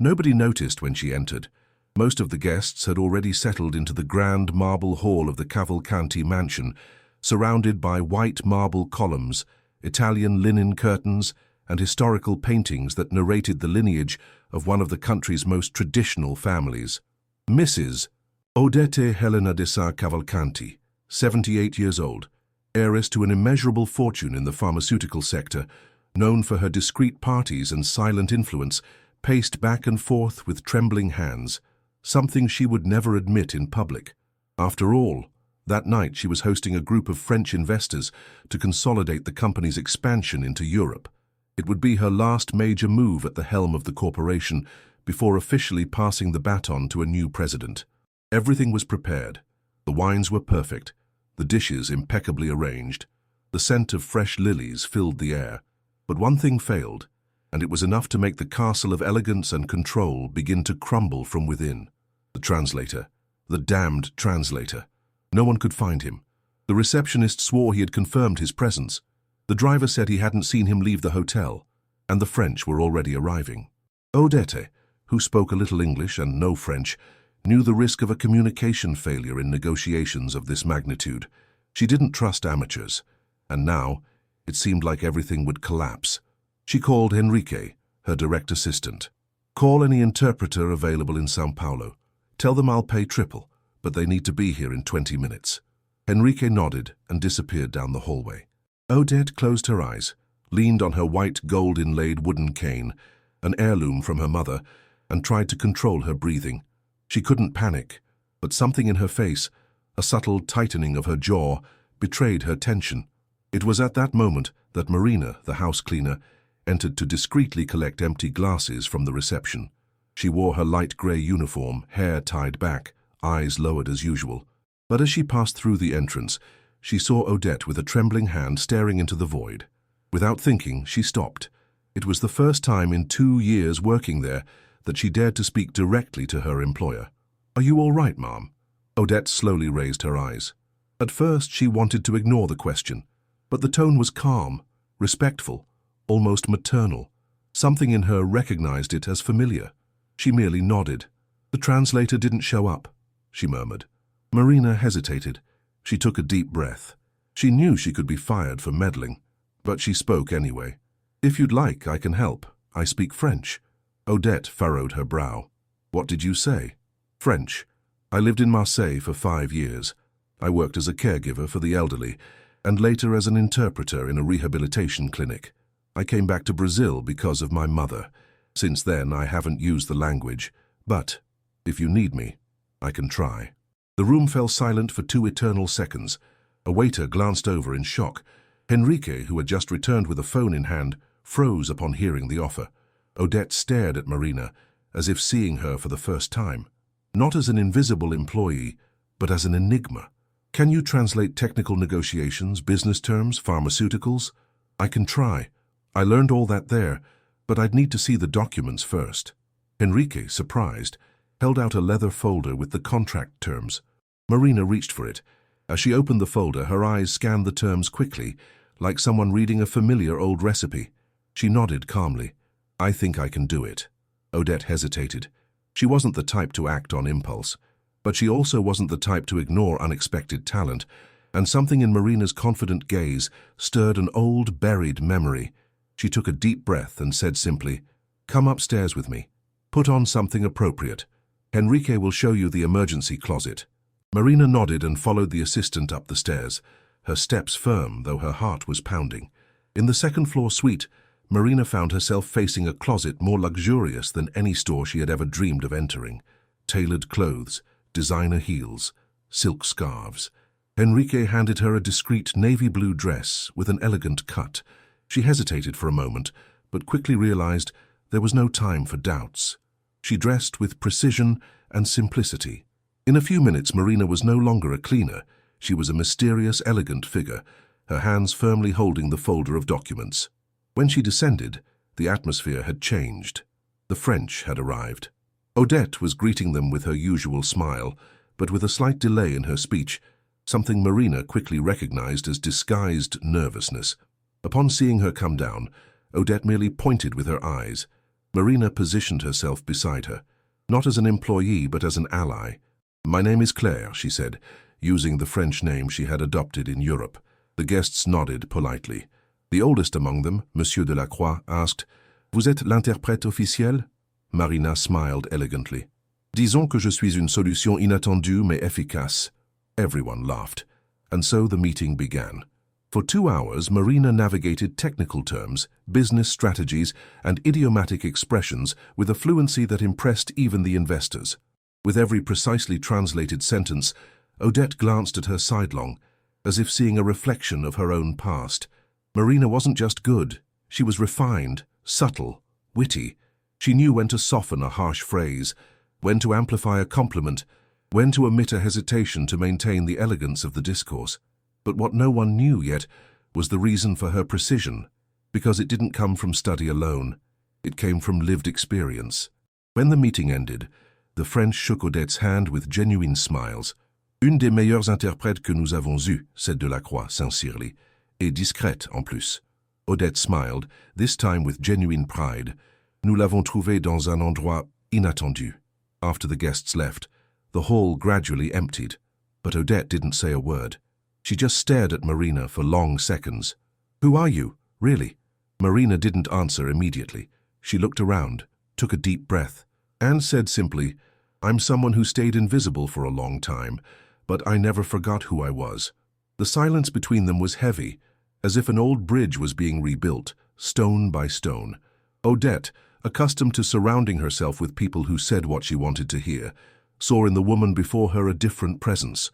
Nobody noticed when she entered. Most of the guests had already settled into the grand marble hall of the Cavalcanti mansion, surrounded by white marble columns, Italian linen curtains, and historical paintings that narrated the lineage of one of the country's most traditional families. Mrs. Odette Helena de Sa Cavalcanti, 78 years old, heiress to an immeasurable fortune in the pharmaceutical sector, known for her discreet parties and silent influence, paced back and forth with trembling hands, something she would never admit in public. After all, that night she was hosting a group of French investors to consolidate the company's expansion into Europe. It would be her last major move at the helm of the corporation before officially passing the baton to a new president. Everything was prepared. The wines were perfect, the dishes impeccably arranged. The scent of fresh lilies filled the air. But one thing failed, and it was enough to make the castle of elegance and control begin to crumble from within. The translator. The damned translator. No one could find him. The receptionist swore he had confirmed his presence. The driver said he hadn't seen him leave the hotel, and the French were already arriving. Odette, who spoke a little English and no French, knew the risk of a communication failure in negotiations of this magnitude. She didn't trust amateurs, and now it seemed like everything would collapse. She called Enrique, her direct assistant. "Call any interpreter available in São Paulo. Tell them I'll pay triple, but they need to be here in 20 minutes. Enrique nodded and disappeared down the hallway. Odette closed her eyes, leaned on her white gold-inlaid wooden cane, an heirloom from her mother, and tried to control her breathing. She couldn't panic, but something in her face, a subtle tightening of her jaw, betrayed her tension. It was at that moment that Marina, the house cleaner, entered to discreetly collect empty glasses from the reception. She wore her light grey uniform, hair tied back, eyes lowered as usual. But as she passed through the entrance, she saw Odette with a trembling hand staring into the void. Without thinking, she stopped. It was the first time in 2 years working there that she dared to speak directly to her employer. "Are you all right, ma'am?" Odette slowly raised her eyes. At first, she wanted to ignore the question, but the tone was calm, respectful, almost maternal. Something in her recognized it as familiar. She merely nodded. "The translator didn't show up," she murmured. Marina hesitated. She took a deep breath. She knew she could be fired for meddling, but she spoke anyway. "If you'd like, I can help. I speak French." Odette furrowed her brow. "What did you say?" "French. I lived in Marseille for 5 years. I worked as a caregiver for the elderly, and later as an interpreter in a rehabilitation clinic. I came back to Brazil because of my mother. Since then, I haven't used the language, but if you need me, I can try." The room fell silent for 2 eternal seconds. A waiter glanced over in shock. Enrique, who had just returned with a phone in hand, froze upon hearing the offer. Odette stared at Marina, as if seeing her for the first time. Not as an invisible employee, but as an enigma. "Can you translate technical negotiations, business terms, pharmaceuticals?" "I can try. I learned all that there, but I'd need to see the documents first." Enrique, surprised, held out a leather folder with the contract terms. Marina reached for it. As she opened the folder, her eyes scanned the terms quickly, like someone reading a familiar old recipe. She nodded calmly. "I think I can do it." Odette hesitated. She wasn't the type to act on impulse, but she also wasn't the type to ignore unexpected talent, and something in Marina's confident gaze stirred an old, buried memory. She took a deep breath and said simply, "Come upstairs with me. Put on something appropriate. Enrique will show you the emergency closet." Marina nodded and followed the assistant up the stairs, her steps firm, though her heart was pounding. In the second-floor suite, Marina found herself facing a closet more luxurious than any store she had ever dreamed of entering. Tailored clothes, designer heels, silk scarves. Enrique handed her a discreet navy blue dress with an elegant cut. She hesitated for a moment, but quickly realized there was no time for doubts. She dressed with precision and simplicity. In a few minutes, Marina was no longer a cleaner. She was a mysterious, elegant figure, her hands firmly holding the folder of documents. When she descended, the atmosphere had changed. The French had arrived. Odette was greeting them with her usual smile, but with a slight delay in her speech, something Marina quickly recognized as disguised nervousness. Upon seeing her come down, Odette merely pointed with her eyes. Marina positioned herself beside her, not as an employee but as an ally. "My name is Claire," she said, using the French name she had adopted in Europe. The guests nodded politely. The oldest among them, Monsieur de la Croix, asked, "Vous êtes l'interprète officiel?" Marina smiled elegantly. "Disons que je suis une solution inattendue mais efficace." Everyone laughed, and so the meeting began. For 2 hours, Marina navigated technical terms, business strategies, and idiomatic expressions with a fluency that impressed even the investors. With every precisely translated sentence, Odette glanced at her sidelong, as if seeing a reflection of her own past. Marina wasn't just good, she was refined, subtle, witty. She knew when to soften a harsh phrase, when to amplify a compliment, when to omit a hesitation to maintain the elegance of the discourse. But what no one knew yet was the reason for her precision, because it didn't come from study alone. It came from lived experience. When the meeting ended, the French shook Odette's hand with genuine smiles. "Une des meilleures interprètes que nous avons eues," said de la Croix sincerely, "et discrète en plus." Odette smiled, this time with genuine pride. "Nous l'avons trouvée dans un endroit inattendu." After the guests left, the hall gradually emptied, but Odette didn't say a word. She just stared at Marina for long seconds. "Who are you, really?" Marina didn't answer immediately. She looked around, took a deep breath, and said simply, "I'm someone who stayed invisible for a long time, but I never forgot who I was." The silence between them was heavy, as if an old bridge was being rebuilt, stone by stone. Odette, accustomed to surrounding herself with people who said what she wanted to hear, saw in the woman before her a different presence,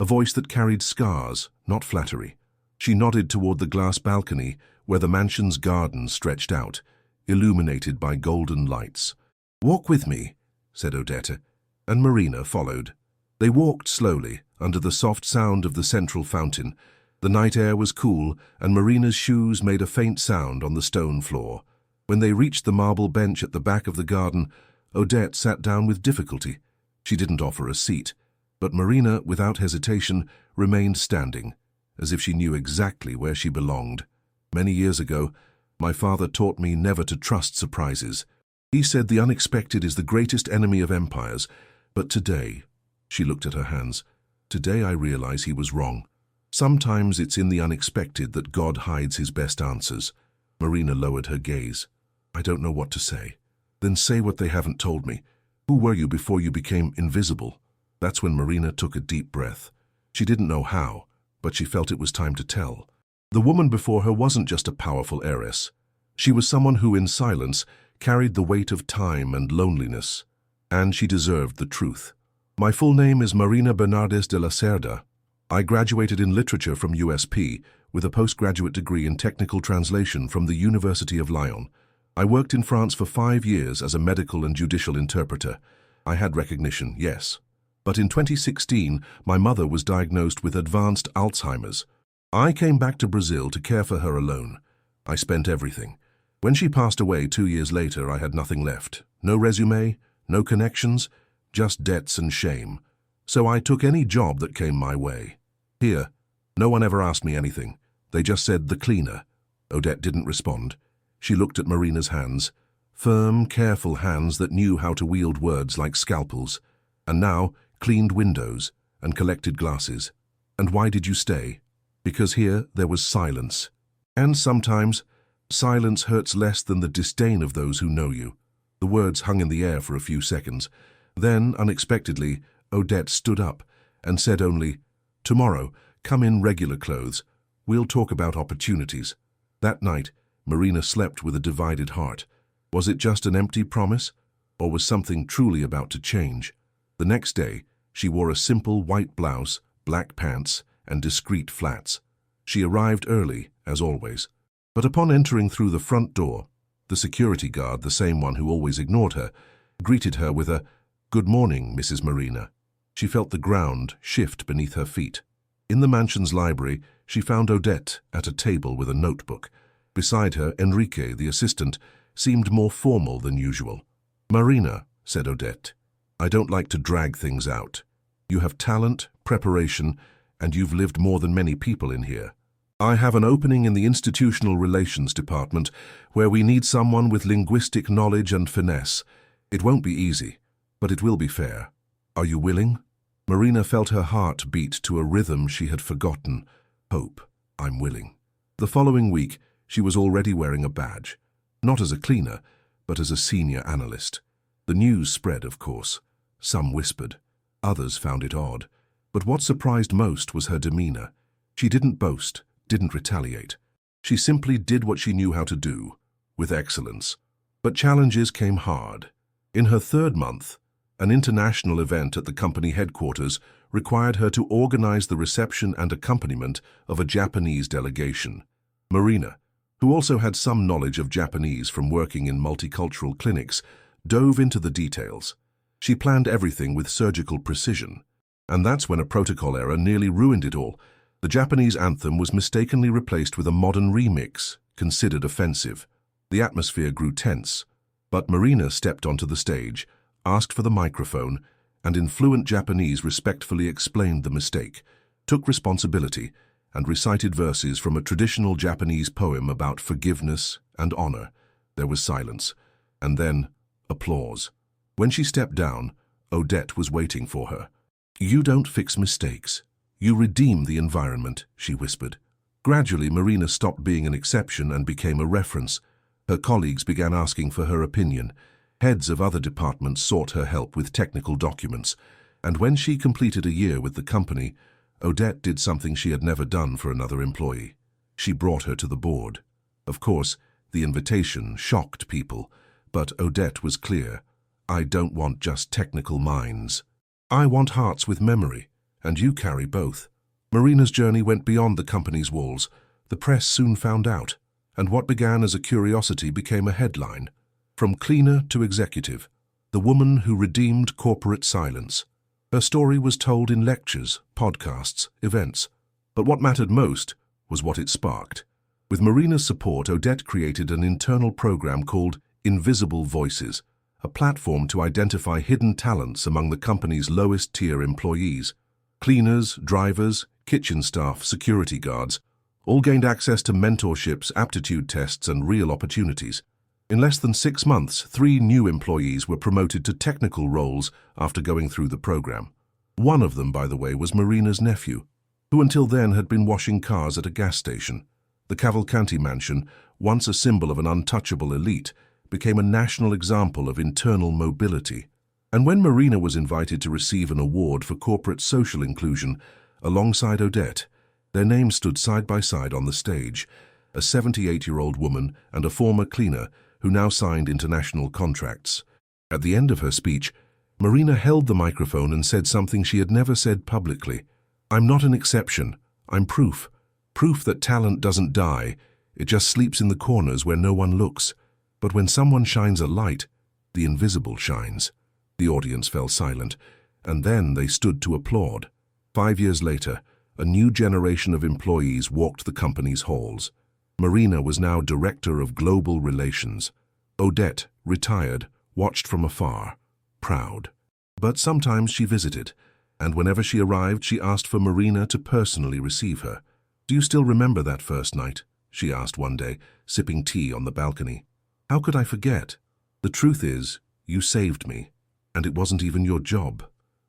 a voice that carried scars, not flattery. She nodded toward the glass balcony where the mansion's garden stretched out, illuminated by golden lights. "Walk with me," said Odette, and Marina followed. They walked slowly, under the soft sound of the central fountain. The night air was cool, and Marina's shoes made a faint sound on the stone floor. When they reached the marble bench at the back of the garden, Odette sat down with difficulty. She didn't offer a seat, but Marina, without hesitation, remained standing, as if she knew exactly where she belonged. "Many years ago, my father taught me never to trust surprises. He said the unexpected is the greatest enemy of empires, but today," she looked at her hands, "today I realize he was wrong. Sometimes it's in the unexpected that God hides his best answers." Marina lowered her gaze. "I don't know what to say." "Then say what they haven't told me. Who were you before you became invisible?" That's when Marina took a deep breath. She didn't know how, but she felt it was time to tell. The woman before her wasn't just a powerful heiress. She was someone who, in silence, carried the weight of time and loneliness. And she deserved the truth. "My full name is Marina Bernardes de la Cerda. I graduated in literature from USP with a postgraduate degree in technical translation from the University of Lyon. I worked in France for 5 years as a medical and judicial interpreter. I had recognition, yes. But in 2016, my mother was diagnosed with advanced Alzheimer's. I came back to Brazil to care for her alone. I spent everything. When she passed away 2 years later, I had nothing left. No resume, no connections, just debts and shame. So I took any job that came my way. Here, no one ever asked me anything. They just said, 'the cleaner.'" Odette didn't respond. She looked at Marina's hands, firm, careful hands that knew how to wield words like scalpels. "And now, cleaned windows and collected glasses. And why did you stay?" "Because here there was silence. And sometimes, silence hurts less than the disdain of those who know you." The words hung in the air for a few seconds. Then, unexpectedly, Odette stood up and said only, "Tomorrow, come in regular clothes. We'll talk about opportunities." That night, Marina slept with a divided heart. Was it just an empty promise, or was something truly about to change? The next day, she wore a simple white blouse, black pants, and discreet flats. She arrived early, as always. But upon entering through the front door, the security guard, the same one who always ignored her, greeted her with a, "Good morning, Mrs. Marina." She felt the ground shift beneath her feet. In the mansion's library, she found Odette at a table with a notebook. Beside her, Enrique, the assistant, seemed more formal than usual. "Marina," said Odette, "I don't like to drag things out. You have talent, preparation, and you've lived more than many people in here. I have an opening in the Institutional Relations Department where we need someone with linguistic knowledge and finesse. It won't be easy, but it will be fair. Are you willing?" Marina felt her heart beat to a rhythm she had forgotten. Hope, I'm willing. The following week, she was already wearing a badge. Not as a cleaner, but as a senior analyst. The news spread, of course. Some whispered. Others found it odd. But what surprised most was her demeanor. She didn't boast, didn't retaliate. She simply did what she knew how to do, with excellence. But challenges came hard. In her third month, an international event at the company headquarters required her to organize the reception and accompaniment of a Japanese delegation. Marina, who also had some knowledge of Japanese from working in multicultural clinics, dove into the details. She planned everything with surgical precision. And that's when a protocol error nearly ruined it all. The Japanese anthem was mistakenly replaced with a modern remix, considered offensive. The atmosphere grew tense, but Marina stepped onto the stage, asked for the microphone, and in fluent Japanese respectfully explained the mistake, took responsibility, and recited verses from a traditional Japanese poem about forgiveness and honor. There was silence, and then applause. When she stepped down, Odette was waiting for her. "You don't fix mistakes. You redeem the environment," she whispered. Gradually, Marina stopped being an exception and became a reference. Her colleagues began asking for her opinion. Heads of other departments sought her help with technical documents. And when she completed a year with the company, Odette did something she had never done for another employee. She brought her to the board. Of course, the invitation shocked people, but Odette was clear. "I don't want just technical minds. I want hearts with memory, and you carry both." Marina's journey went beyond the company's walls. The press soon found out, and what began as a curiosity became a headline. From cleaner to executive, the woman who redeemed corporate silence. Her story was told in lectures, podcasts, events. But what mattered most was what it sparked. With Marina's support, Odette created an internal program called Invisible Voices, a platform to identify hidden talents among the company's lowest-tier employees. Cleaners, drivers, kitchen staff, security guards, all gained access to mentorships, aptitude tests, and real opportunities. In less than 6 months, 3 new employees were promoted to technical roles after going through the program. One of them, by the way, was Marina's nephew, who until then had been washing cars at a gas station. The Cavalcanti mansion, once a symbol of an untouchable elite, became a national example of internal mobility. And when Marina was invited to receive an award for corporate social inclusion, alongside Odette, their names stood side by side on the stage, a 78-year-old woman and a former cleaner who now signed international contracts. At the end of her speech, Marina held the microphone and said something she had never said publicly. "I'm not an exception. I'm proof. Proof that talent doesn't die. It just sleeps in the corners where no one looks. But when someone shines a light, the invisible shines." The audience fell silent, and then they stood to applaud. 5 years later, a new generation of employees walked the company's halls. Marina was now Director of Global Relations. Odette, retired, watched from afar, proud. But sometimes she visited, and whenever she arrived, she asked for Marina to personally receive her. "Do you still remember that first night?" she asked one day, sipping tea on the balcony. "How could I forget? The truth is, you saved me, and it wasn't even your job."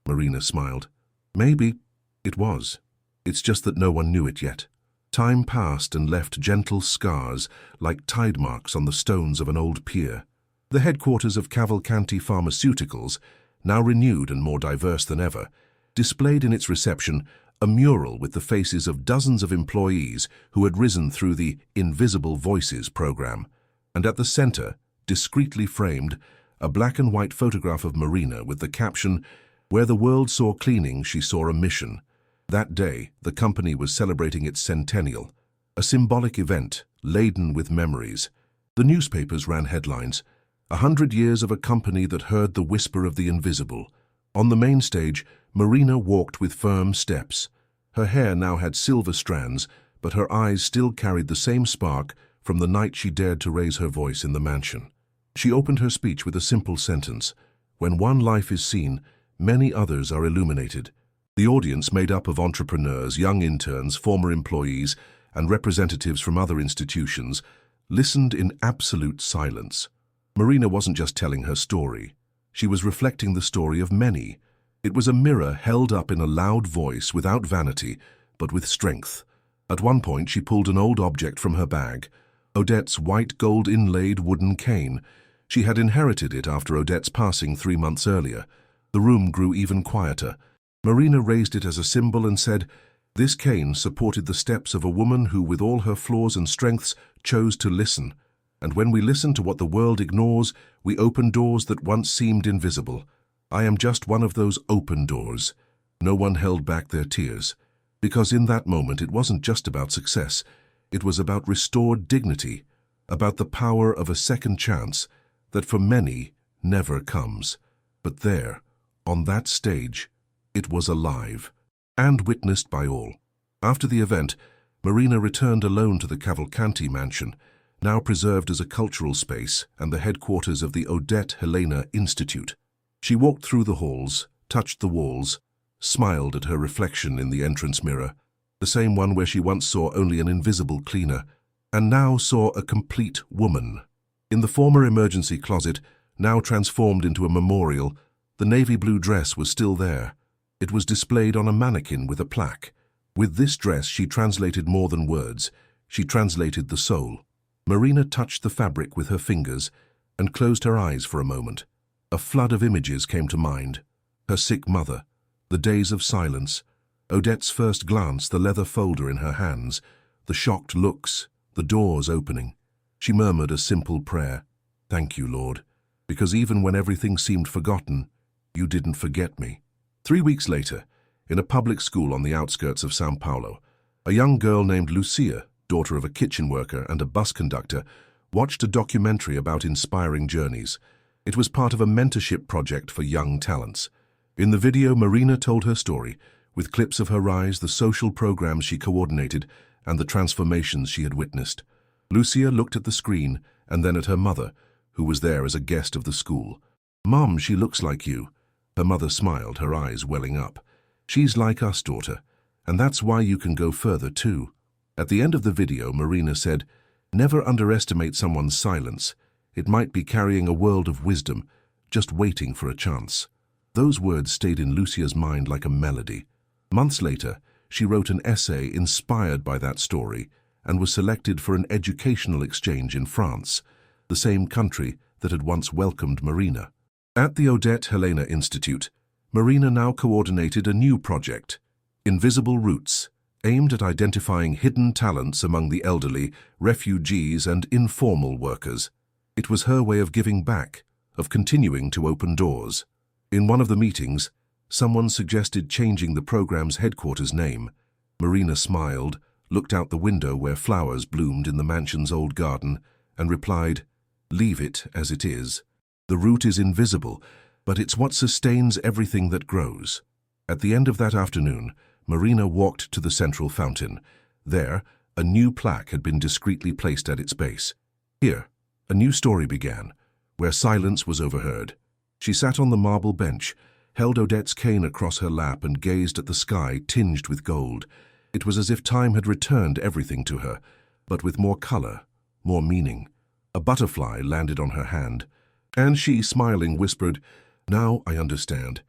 Marina smiled. "Maybe it was. It's just that no one knew it yet." Time passed and left gentle scars like tide marks on the stones of an old pier. The headquarters of Cavalcanti Pharmaceuticals, now renewed and more diverse than ever, displayed in its reception a mural with the faces of dozens of employees who had risen through the Invisible Voices program. And at the center, discreetly framed, a black and white photograph of Marina with the caption, "Where the world saw cleaning, she saw a mission." That day, the company was celebrating its centennial, a symbolic event laden with memories. The newspapers ran headlines, "100 years of a company that heard the whisper of the invisible." On the main stage, Marina walked with firm steps. Her hair now had silver strands, but her eyes still carried the same spark from the night she dared to raise her voice in the mansion. She opened her speech with a simple sentence, "When one life is seen, many others are illuminated." The audience, made up of entrepreneurs, young interns, former employees, and representatives from other institutions listened in absolute silence. Marina wasn't just telling her story. She was reflecting the story of many. It was a mirror held up in a loud voice without vanity, but with strength. At one point, she pulled an old object from her bag, Odette's white gold inlaid wooden cane. She had inherited it after Odette's passing 3 months earlier. The room grew even quieter. Marina raised it as a symbol and said, "This cane supported the steps of a woman who, with all her flaws and strengths, chose to listen. And when we listen to what the world ignores, we open doors that once seemed invisible. I am just one of those open doors." No one held back their tears, because in that moment it wasn't just about success. It was about restored dignity, about the power of a second chance that for many never comes. But there, on that stage, it was alive and witnessed by all. After the event, Marina returned alone to the Cavalcanti mansion, now preserved as a cultural space and the headquarters of the Odette Helena Institute. She walked through the halls, touched the walls, smiled at her reflection in the entrance mirror, the same one where she once saw only an invisible cleaner, and now saw a complete woman. In the former emergency closet, now transformed into a memorial, the navy blue dress was still there. It was displayed on a mannequin with a plaque. With this dress, she translated more than words. She translated the soul. Marina touched the fabric with her fingers and closed her eyes for a moment. A flood of images came to mind. Her sick mother, the days of silence, Odette's first glance, the leather folder in her hands, the shocked looks, the doors opening. She murmured a simple prayer. "Thank you, Lord, because even when everything seemed forgotten, you didn't forget me." 3 weeks later, in a public school on the outskirts of São Paulo, a young girl named Lucia, daughter of a kitchen worker and a bus conductor, watched a documentary about inspiring journeys. It was part of a mentorship project for young talents. In the video, Marina told her story, with clips of her rise, the social programs she coordinated, and the transformations she had witnessed. Lucia looked at the screen and then at her mother, who was there as a guest of the school. "Mom, she looks like you." Her mother smiled, her eyes welling up. "She's like us, daughter, and that's why you can go further too." At the end of the video, Marina said, "Never underestimate someone's silence. It might be carrying a world of wisdom, just waiting for a chance." Those words stayed in Lucia's mind like a melody. Months later, she wrote an essay inspired by that story and was selected for an educational exchange in France, the same country that had once welcomed Marina. At the Odette Helena Institute, Marina now coordinated a new project, Invisible Roots, aimed at identifying hidden talents among the elderly, refugees, and informal workers. It was her way of giving back, of continuing to open doors. In one of the meetings, someone suggested changing the program's headquarters name. Marina smiled, looked out the window where flowers bloomed in the mansion's old garden, and replied, "Leave it as it is. The root is invisible, but it's what sustains everything that grows." At the end of that afternoon, Marina walked to the central fountain. There, a new plaque had been discreetly placed at its base. Here, a new story began, where silence was overheard. She sat on the marble bench, held Odette's cane across her lap and gazed at the sky tinged with gold. It was as if time had returned everything to her, but with more color, more meaning. A butterfly landed on her hand, and she, smiling, whispered, "Now I understand.